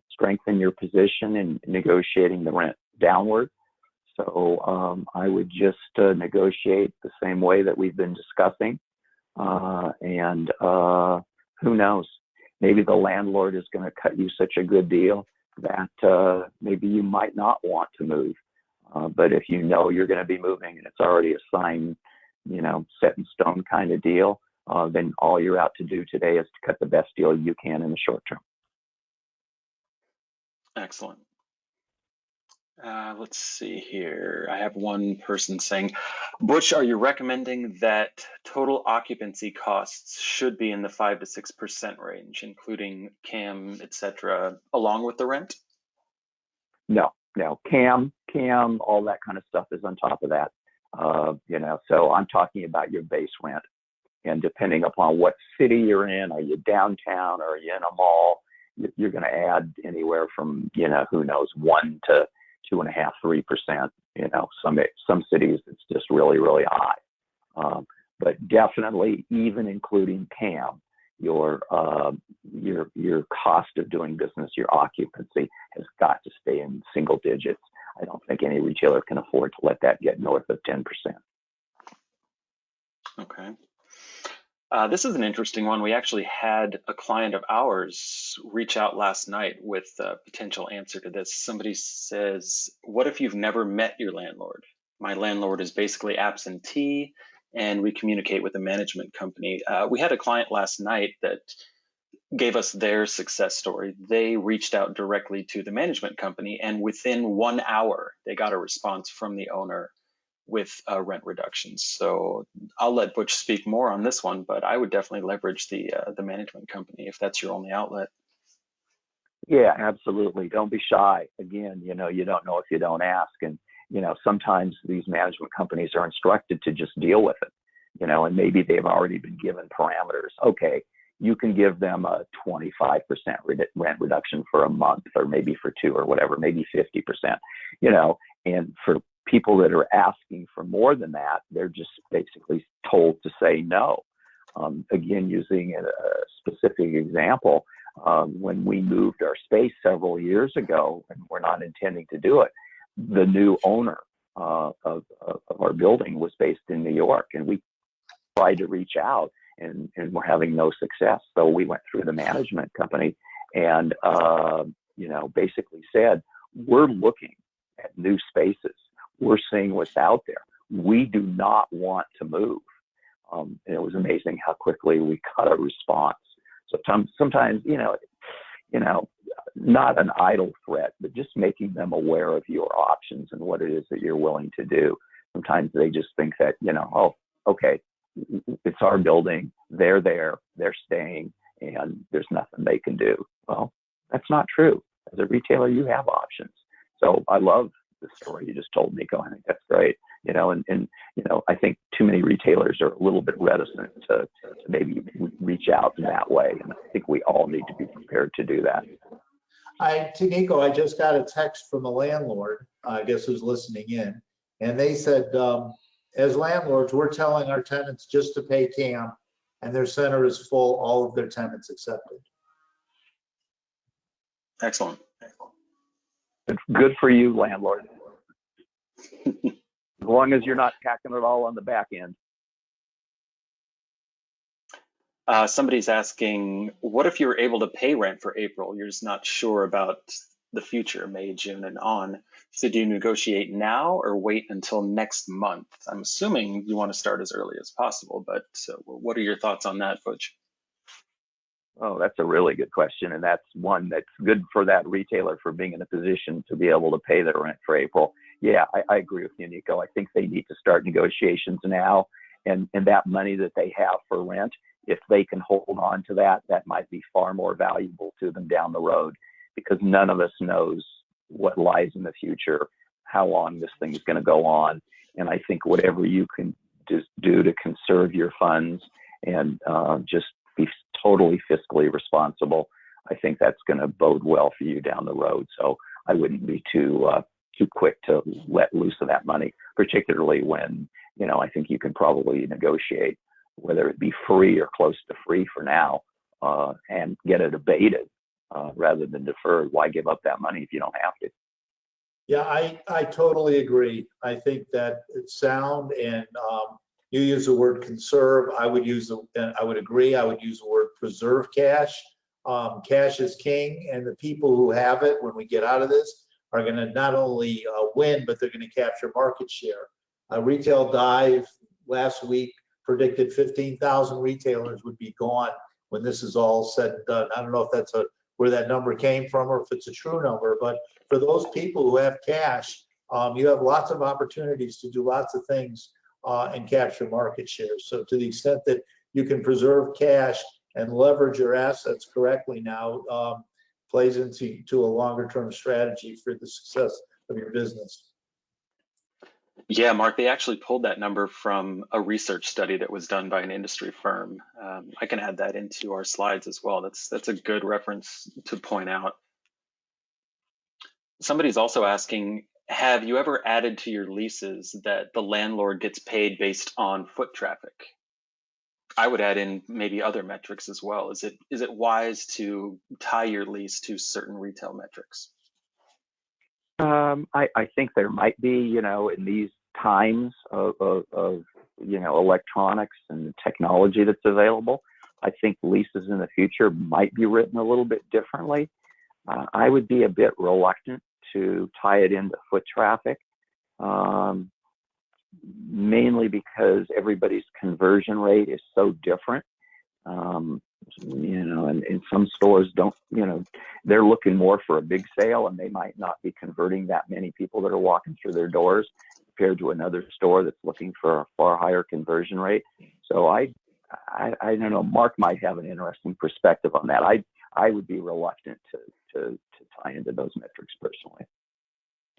Speaker 4: strengthen your position in negotiating the rent downward. So I would just negotiate the same way that we've been discussing. And who knows? Maybe the landlord is going to cut you such a good deal that maybe you might not want to move. But if you know you're going to be moving and it's already a signed, set in stone kind of deal, then all you're out to do today is to cut the best deal you can in the short term.
Speaker 2: Excellent. Let's see here. I have one person saying, Butch, are you recommending that total occupancy costs should be in the 5 to 6% range, including CAM, etc., along with the rent?
Speaker 4: No. CAM, all that kind of stuff is on top of that. So I'm talking about your base rent. And depending upon what city you're in, are you downtown, or are you in a mall, you're going to add anywhere from, who knows, 1 to 2.5%, 3%. Some cities it's just really, really high. But definitely, even including CAM, your cost of doing business, your occupancy has got to stay in single digits. I don't think any retailer can afford to let that get north of 10%.
Speaker 2: Okay. This is an interesting one. We actually had a client of ours reach out last night with a potential answer to this. Somebody says, what if you've never met your landlord? My landlord is basically absentee, and we communicate with a management company. We had a client last night that gave us their success story. They reached out directly to the management company, and within 1 hour, they got a response from the owner with rent reductions. So I'll let Butch speak more on this one, but I would definitely leverage the management company if that's your only outlet.
Speaker 4: Yeah, absolutely. Don't be shy. Again, you don't know if you don't ask. And, sometimes these management companies are instructed to just deal with it, and maybe they've already been given parameters. Okay, you can give them a 25% rent reduction for a month, or maybe for 2 or whatever, maybe 50%, and for people that are asking for more than that, they're just basically told to say no. Again, using a specific example, when we moved our space several years ago, and we're not intending to do it, the new owner of our building was based in New York, and we tried to reach out, and we're having no success. So we went through the management company and, basically said, we're looking at new spaces. We're seeing what's out there. We do not want to move. And it was amazing how quickly we got a response. So sometimes, not an idle threat, but just making them aware of your options and what it is that you're willing to do. Sometimes they just think that, oh, okay, it's our building, they're there, they're staying, and there's nothing they can do. Well, that's not true. As a retailer, you have options. So I love the story you just told, Nico. I think that's great. I think too many retailers are a little bit reticent to maybe reach out in that way. And I think we all need to be prepared to do that.
Speaker 3: Nico, I just got a text from a landlord, I guess who's listening in, and they said, as landlords, we're telling our tenants just to pay CAM, and their center is full, all of their tenants accepted.
Speaker 2: Excellent.
Speaker 4: Good for you, landlord. As long as you're not packing it all on the back end.
Speaker 2: Somebody's asking, what if you're able to pay rent for April? You're just not sure about the future, May, June, and on. So do you negotiate now or wait until next month? I'm assuming you want to start as early as possible, but what are your thoughts on that, Butch?
Speaker 4: Oh, that's a really good question. And that's one that's good for that retailer for being in a position to be able to pay their rent for April. Yeah, I agree with you, Nico. I think they need to start negotiations now. And that money that they have for rent, if they can hold on to that, that might be far more valuable to them down the road, because none of us knows what lies in the future, how long this thing is going to go on. And I think whatever you can just do to conserve your funds and just be totally fiscally responsible, I think that's going to bode well for you down the road. So I wouldn't be too quick to let loose of that money, particularly when, I think you can probably negotiate whether it be free or close to free for now, and get it abated rather than deferred. Why give up that money if you don't have to?
Speaker 3: Yeah, I totally agree. I think that it's sound, and you use the word conserve. I would agree. I would use the word preserve cash. Cash is king, and the people who have it, when we get out of this, are going to not only win, but they're going to capture market share. Retail Dive last week predicted 15,000 retailers would be gone when this is all said and done. I don't know if that's where that number came from or if it's a true number, but for those people who have cash, you have lots of opportunities to do lots of things and capture market share. So to the extent that you can preserve cash and leverage your assets correctly now, plays into a longer term strategy for the success of your business.
Speaker 2: Yeah, Mark, they actually pulled that number from a research study that was done by an industry firm. I can add that into our slides as well. That's a good reference to point out. Somebody's also asking, have you ever added to your leases that the landlord gets paid based on foot traffic? I would add in maybe other metrics as well. Is it wise to tie your lease to certain retail metrics?
Speaker 4: I think there might be, in these times of electronics and technology that's available, I think leases in the future might be written a little bit differently. I would be a bit reluctant to tie it into foot traffic, mainly because everybody's conversion rate is so different. And some stores don't, they're looking more for a big sale, and they might not be converting that many people that are walking through their doors compared to another store that's looking for a far higher conversion rate. So I don't know, Mark might have an interesting perspective on that. I would be reluctant to tie into those metrics personally.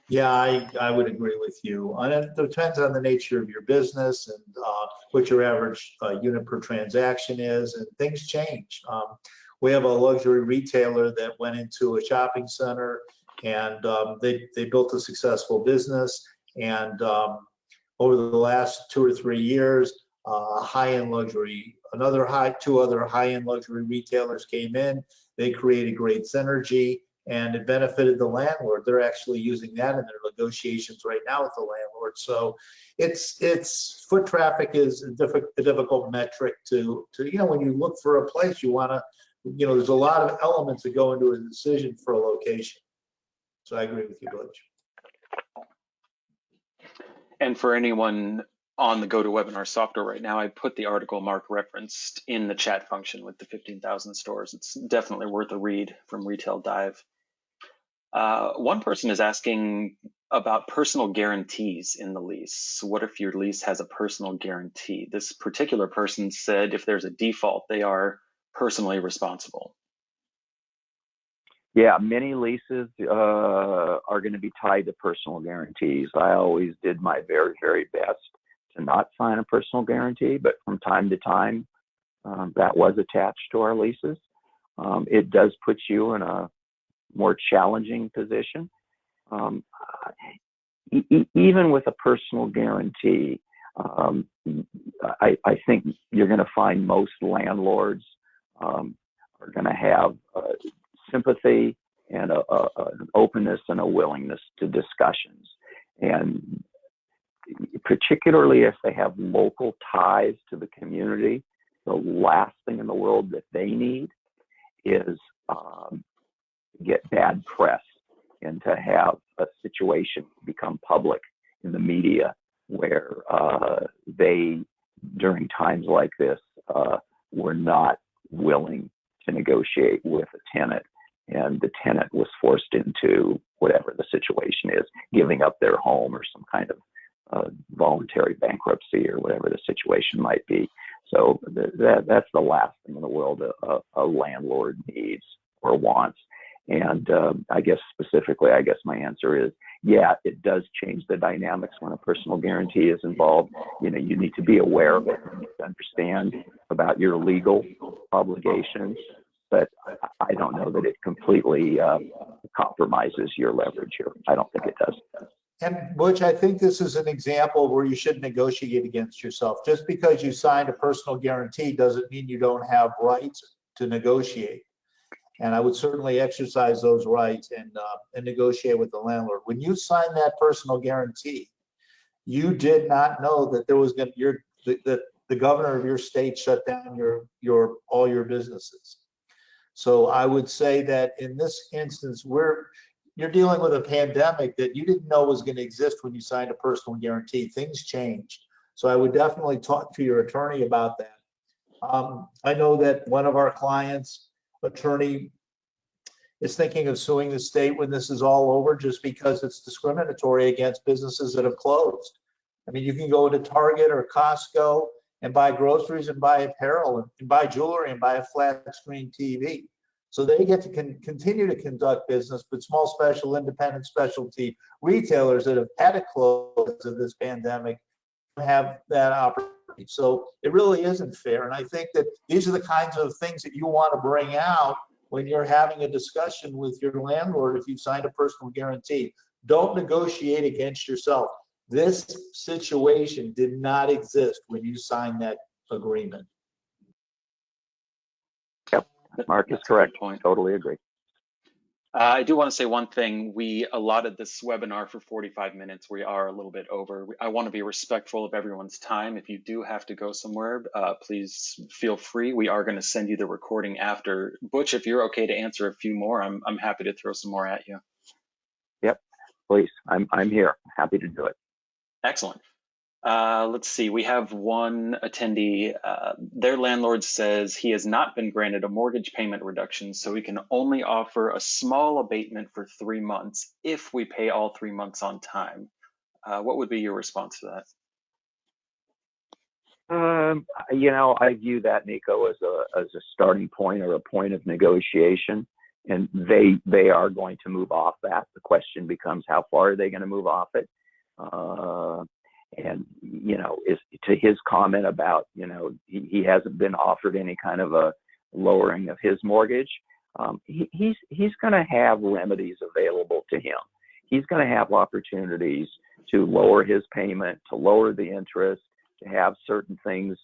Speaker 3: Yeah, I would agree with you. And it depends on the nature of your business and what your average unit per transaction is, and things change. We have a luxury retailer that went into a shopping center, and they built a successful business. And over the last 2 or 3 years, high-end luxury, two other high-end luxury retailers came in. They created great synergy, and it benefited the landlord. They're actually using that in their negotiations right now with the landlord. So it's foot traffic is a difficult metric to when you look for a place, you want to, there's a lot of elements that go into a decision for a location. So I agree with you, Butch.
Speaker 2: And for anyone on the GoToWebinar software right now, I put the article Mark referenced in the chat function with the 15,000 stores. It's definitely worth a read from Retail Dive. One person is asking about personal guarantees in the lease. What if your lease has a personal guarantee? This particular person said if there's a default, they are personally responsible.
Speaker 4: Yeah, many leases are going to be tied to personal guarantees. I always did my very, very best to not sign a personal guarantee, but from time to time, that was attached to our leases. It does put you in a more challenging position. Even with a personal guarantee, I think you're going to find most landlords are going to have sympathy and an openness and a willingness to discussions. And particularly if they have local ties to the community, the last thing in the world that they need is get bad press and to have a situation become public in the media where they, during times like this, were not willing to negotiate with a tenant, and the tenant was forced into whatever the situation is, giving up their home or some kind of voluntary bankruptcy or whatever the situation might be. So that's the last thing in the world a landlord needs or wants. And I guess specifically, I guess my answer is, yeah, it does change the dynamics when a personal guarantee is involved. You know, you need to be aware of it, you need to understand about your legal obligations, but I don't know that it completely compromises your leverage here. I don't think it does.
Speaker 3: And Butch, I think this is an example where you should negotiate against yourself. Just because you signed a personal guarantee doesn't mean you don't have rights to negotiate. And I would certainly exercise those rights and negotiate with the landlord. When you signed that personal guarantee, you did not know that there was going to the governor of your state shut down all your businesses. So I would say that in this instance, you're dealing with a pandemic that you didn't know was going to exist when you signed a personal guarantee. Things changed. So I would definitely talk to your attorney about that. I know that one of our clients' attorney is thinking of suing the state when this is all over, just because it's discriminatory against businesses that have closed. I mean, you can go to Target or Costco and buy groceries and buy apparel and buy jewelry and buy a flat screen TV. So they get to continue to conduct business, but small, special, independent specialty retailers that have had to close because of this pandemic have that opportunity. So it really isn't fair. And I think that these are the kinds of things that you want to bring out when you're having a discussion with your landlord if you've signed a personal guarantee. Don't negotiate against yourself. This situation did not exist when you signed that agreement.
Speaker 4: Yep, Mark is correct. Totally agree.
Speaker 2: I do want to say one thing. We allotted this webinar for 45 minutes. We are a little bit over. I want to be respectful of everyone's time. If you do have to go somewhere, please feel free. We are going to send you the recording after. Butch, if you're okay to answer a few more, I'm happy to throw some more at you.
Speaker 4: Yep, please. I'm here. Happy to do it.
Speaker 2: Excellent. Let's see, we have one attendee. Their landlord says he has not been granted a mortgage payment reduction, so he can only offer a small abatement for 3 months if we pay all 3 months on time. What would be your response to that?
Speaker 4: You know, I view that, Nico, as a starting point or a point of negotiation, and they are going to move off that. The question becomes, how far are they going to move off it? And, you know, to his comment about, you know, he hasn't been offered any kind of a lowering of his mortgage, he's going to have remedies available to him. He's going to have opportunities to lower his payment, to lower the interest, to have certain things,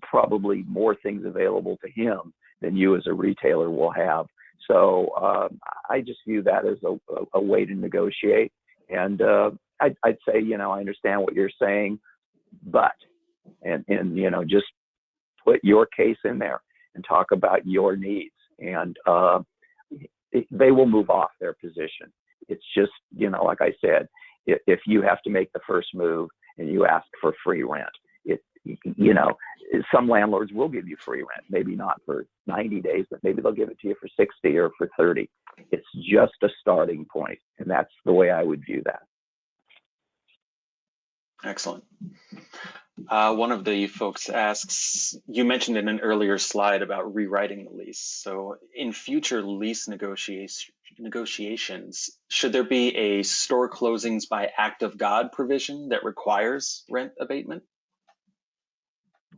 Speaker 4: probably more things available to him than you as a retailer will have. So I just view that as a way to negotiate. And I'd say, you know, I understand what you're saying, but, and you know, just put your case in there and talk about your needs, and they will move off their position. It's just, you know, like I said, if you have to make the first move and you ask for free rent, you know, some landlords will give you free rent, maybe not for 90 days, but maybe they'll give it to you for 60 or for 30. It's just a starting point, and that's the way I would view that.
Speaker 2: Excellent. One of the folks asks, you mentioned in an earlier slide about rewriting the lease. So in future lease negotiations, should there be a store closings by act of God provision that requires rent abatement?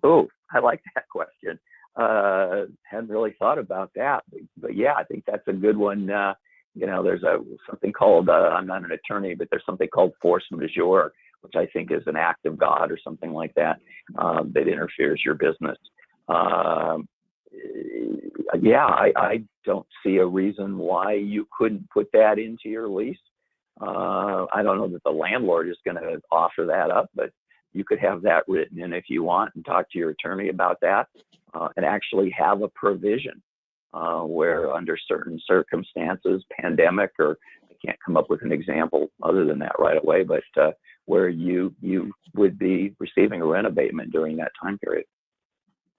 Speaker 4: Oh, I like that question. Hadn't really thought about that, but yeah, I think that's a good one. There's something called, I'm not an attorney, but there's something called force majeure, which I think is an act of God or something like that, that interferes your business. Yeah, I don't see a reason why you couldn't put that into your lease. I don't know that the landlord is going to offer that up, but you could have that written in if you want and talk to your attorney about that, and actually have a provision where under certain circumstances, pandemic, or I can't come up with an example other than that right away, but where you would be receiving a rent abatement during that time period.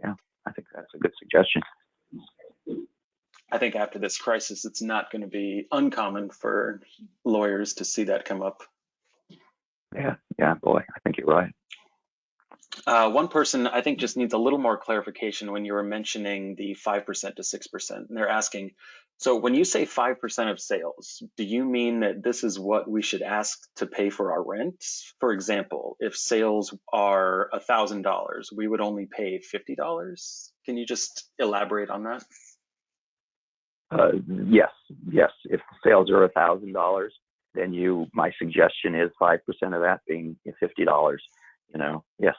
Speaker 4: Yeah, I think that's a good suggestion.
Speaker 2: I think after this crisis, it's not going to be uncommon for lawyers to see that come up.
Speaker 4: Yeah, boy, I think you're right.
Speaker 2: One person I think just needs a little more clarification when you were mentioning the 5% to 6%. And they're asking, so when you say 5% of sales, do you mean that this is what we should ask to pay for our rent? For example, if sales are $1,000, we would only pay $50. Can you just elaborate on that?
Speaker 4: Yes. If the sales are $1,000, then my suggestion is 5% of that being $50. Yes,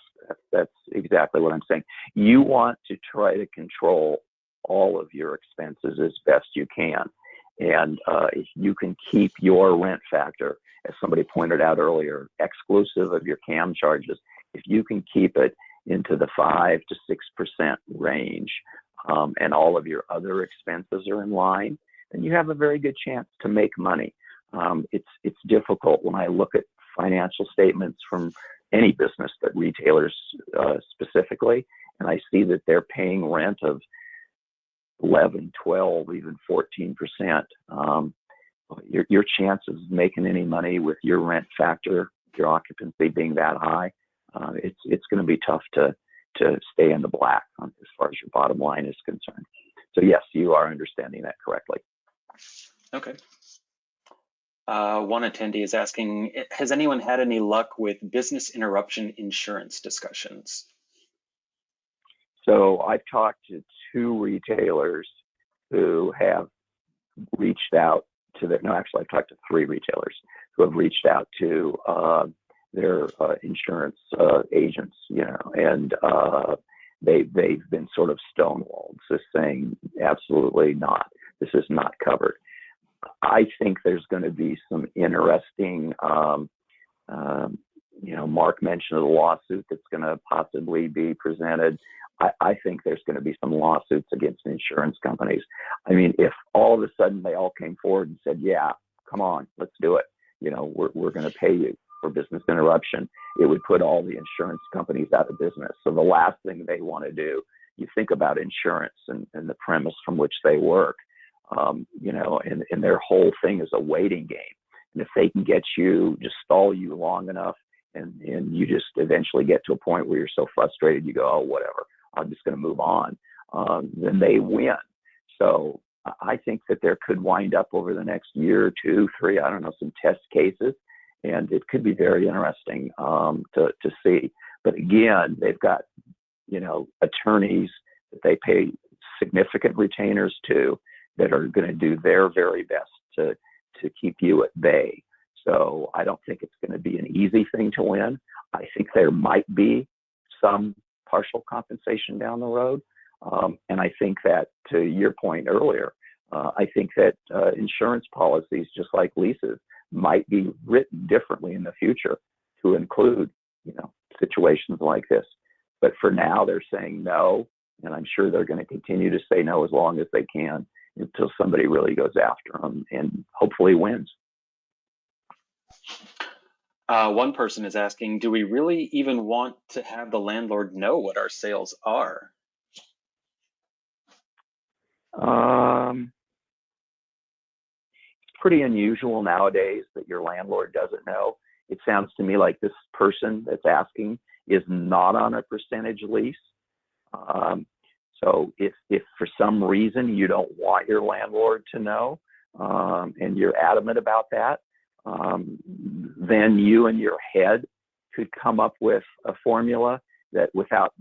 Speaker 4: that's exactly what I'm saying. You want to try to control all of your expenses as best you can. And if you can keep your rent factor, as somebody pointed out earlier, exclusive of your CAM charges, if you can keep it into the 5 to 6% range, and all of your other expenses are in line, then you have a very good chance to make money. It's difficult when I look at financial statements from any business, but retailers specifically, and I see that they're paying rent of 11, 12, even 14%. Your chances of making any money with your rent factor, your occupancy being that high, it's going to be tough to stay in the black as far as your bottom line is concerned. So yes, you are understanding that correctly.
Speaker 2: Okay. One attendee is asking, has anyone had any luck with business interruption insurance discussions?
Speaker 4: So I've talked to 2 retailers who have reached out to I've talked to 3 retailers who have reached out to their insurance agents, and they've been sort of stonewalled, just saying absolutely not. This is not covered. I think there's going to be some interesting, Mark mentioned a lawsuit that's going to possibly be presented. I think there's going to be some lawsuits against insurance companies. I mean, if all of a sudden they all came forward and said, yeah, come on, let's do it. We're going to pay you for business interruption, it would put all the insurance companies out of business. So the last thing they want to do, you think about insurance and the premise from which they work, and their whole thing is a waiting game. And if they can get you, just stall you long enough, and you just eventually get to a point where you're so frustrated, you go, oh, whatever, I'm just going to move on, then they win. So I think that there could wind up over the next year, 2, 3, I don't know, some test cases, and it could be very interesting to see. But again, they've got, attorneys that they pay significant retainers to that are going to do their very best to keep you at bay. So I don't think it's going to be an easy thing to win. I think there might be some partial compensation down the road. And I think that, to your point earlier, I think that insurance policies, just like leases, might be written differently in the future to include, situations like this. But for now, they're saying no, and I'm sure they're going to continue to say no as long as they can until somebody really goes after them and hopefully wins.
Speaker 2: One person is asking, do we really even want to have the landlord know what our sales are?
Speaker 4: Pretty unusual nowadays that your landlord doesn't know. It sounds to me like this person that's asking is not on a percentage lease. So if for some reason you don't want your landlord to know, and you're adamant about that, then you in your head could come up with a formula that without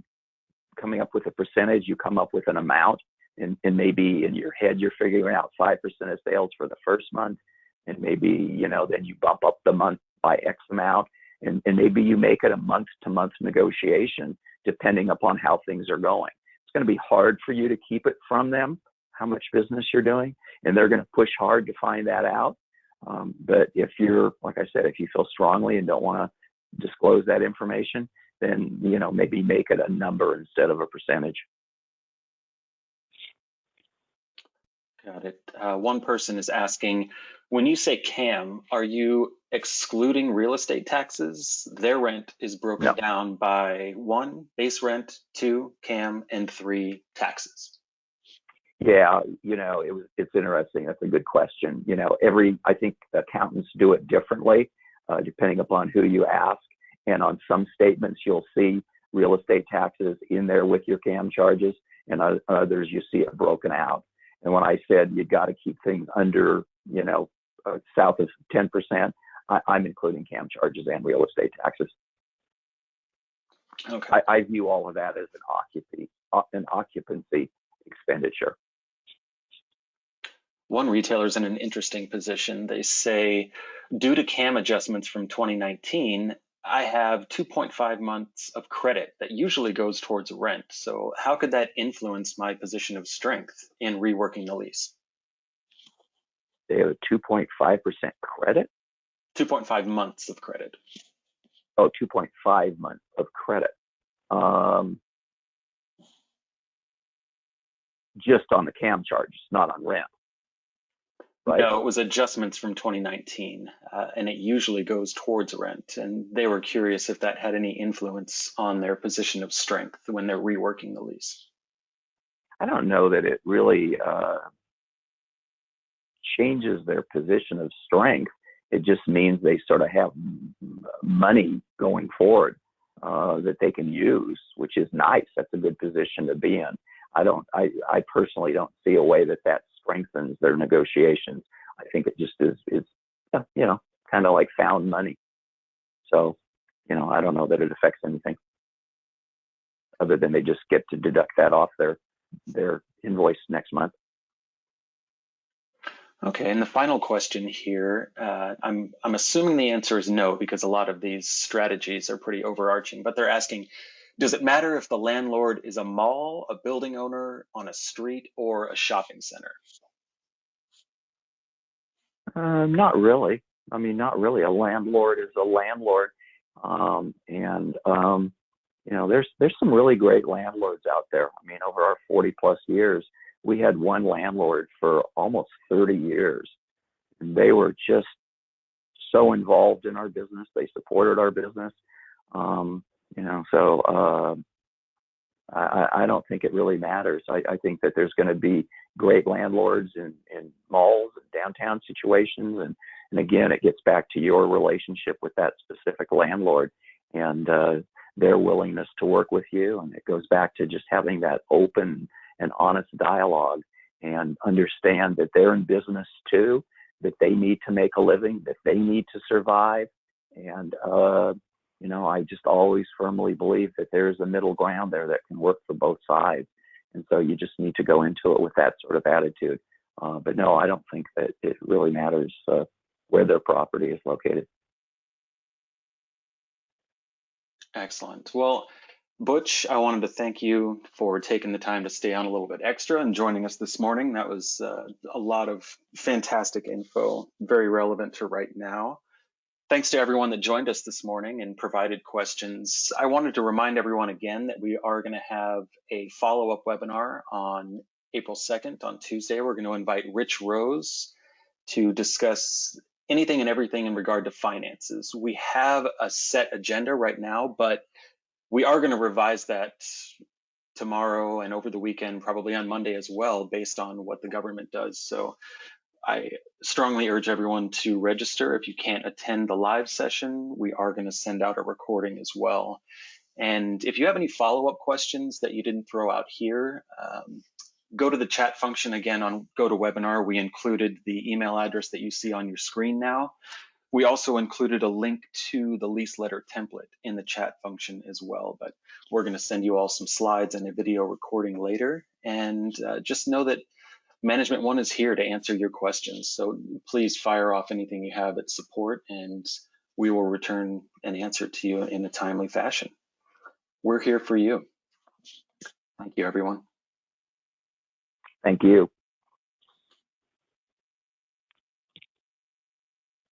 Speaker 4: coming up with a percentage, you come up with an amount, and maybe in your head you're figuring out 5% of sales for the first month, and maybe then you bump up the month by X amount, and maybe you make it a month-to-month negotiation depending upon how things are going. It's going to be hard for you to keep it from them how much business you're doing, and they're going to push hard to find that out. But if you're, like I said, if you feel strongly and don't want to disclose that information, then maybe make it a number instead of a percentage.
Speaker 2: Got it. One person is asking, when you say CAM, are you excluding real estate taxes? Their rent is broken down by 1, base rent, 2, CAM, and 3, taxes.
Speaker 4: Yeah, it's interesting. That's a good question. I think accountants do it differently, depending upon who you ask. And on some statements, you'll see real estate taxes in there with your CAM charges, and others you see it broken out. And when I said you got to keep things under, south of 10%, I'm including CAM charges and real estate taxes.
Speaker 2: Okay.
Speaker 4: I view all of that as an occupancy expenditure.
Speaker 2: One retailer's in an interesting position. They say, due to CAM adjustments from 2019, I have 2.5 months of credit that usually goes towards rent. So how could that influence my position of strength in reworking the lease?
Speaker 4: They have a 2.5% credit?
Speaker 2: 2.5 months of credit.
Speaker 4: Oh, 2.5 months of credit. Just on the CAM charges, not on rent. Right?
Speaker 2: No, it was adjustments from 2019, and it usually goes towards rent. And they were curious if that had any influence on their position of strength when they're reworking the lease.
Speaker 4: I don't know that it really changes their position of strength. It just means they sort of have money going forward that they can use, which is nice. That's a good position to be in. I personally don't see a way that strengthens their negotiations. I think it just is kind of like found money. So, I don't know that it affects anything other than they just get to deduct that off their invoice next month.
Speaker 2: Okay, and the final question here, I'm assuming the answer is no, because a lot of these strategies are pretty overarching, but they're asking, does it matter if the landlord is a mall, a building owner, on a street, or a shopping center?
Speaker 4: Not really. I mean, not really. A landlord is a landlord. There's some really great landlords out there. I mean, over our 40 plus years, we had one landlord for almost 30 years. And they were just so involved in our business. They supported our business. I don't think it really matters. I think that there's going to be great landlords in malls and downtown situations. And again, it gets back to your relationship with that specific landlord and their willingness to work with you. And it goes back to just having that open and honest dialogue and understand that they're in business too, that they need to make a living, that they need to survive. And, I just always firmly believe that there's a middle ground there that can work for both sides. And so you just need to go into it with that sort of attitude. But no, I don't think that it really matters where their property is located.
Speaker 2: Excellent. Well, Butch, I wanted to thank you for taking the time to stay on a little bit extra and joining us this morning. That was a lot of fantastic info, very relevant to right now. Thanks to everyone that joined us this morning and provided questions. I wanted to remind everyone again that we are going to have a follow-up webinar on April 2nd, on Tuesday. We're going to invite Rich Rose to discuss anything and everything in regard to finances. We have a set agenda right now, but we are going to revise that tomorrow and over the weekend, probably on Monday as well, based on what the government does. So I strongly urge everyone to register. If you can't attend the live session, we are going to send out a recording as well. And if you have any follow-up questions that you didn't throw out here, go to the chat function again on GoToWebinar. We included the email address that you see on your screen now. We also included a link to the lease letter template in the chat function as well, but we're going to send you all some slides and a video recording later. And just know that Management One is here to answer your questions. So please fire off anything you have at support, and we will return an answer to you in a timely fashion. We're here for you. Thank you, everyone.
Speaker 4: Thank you.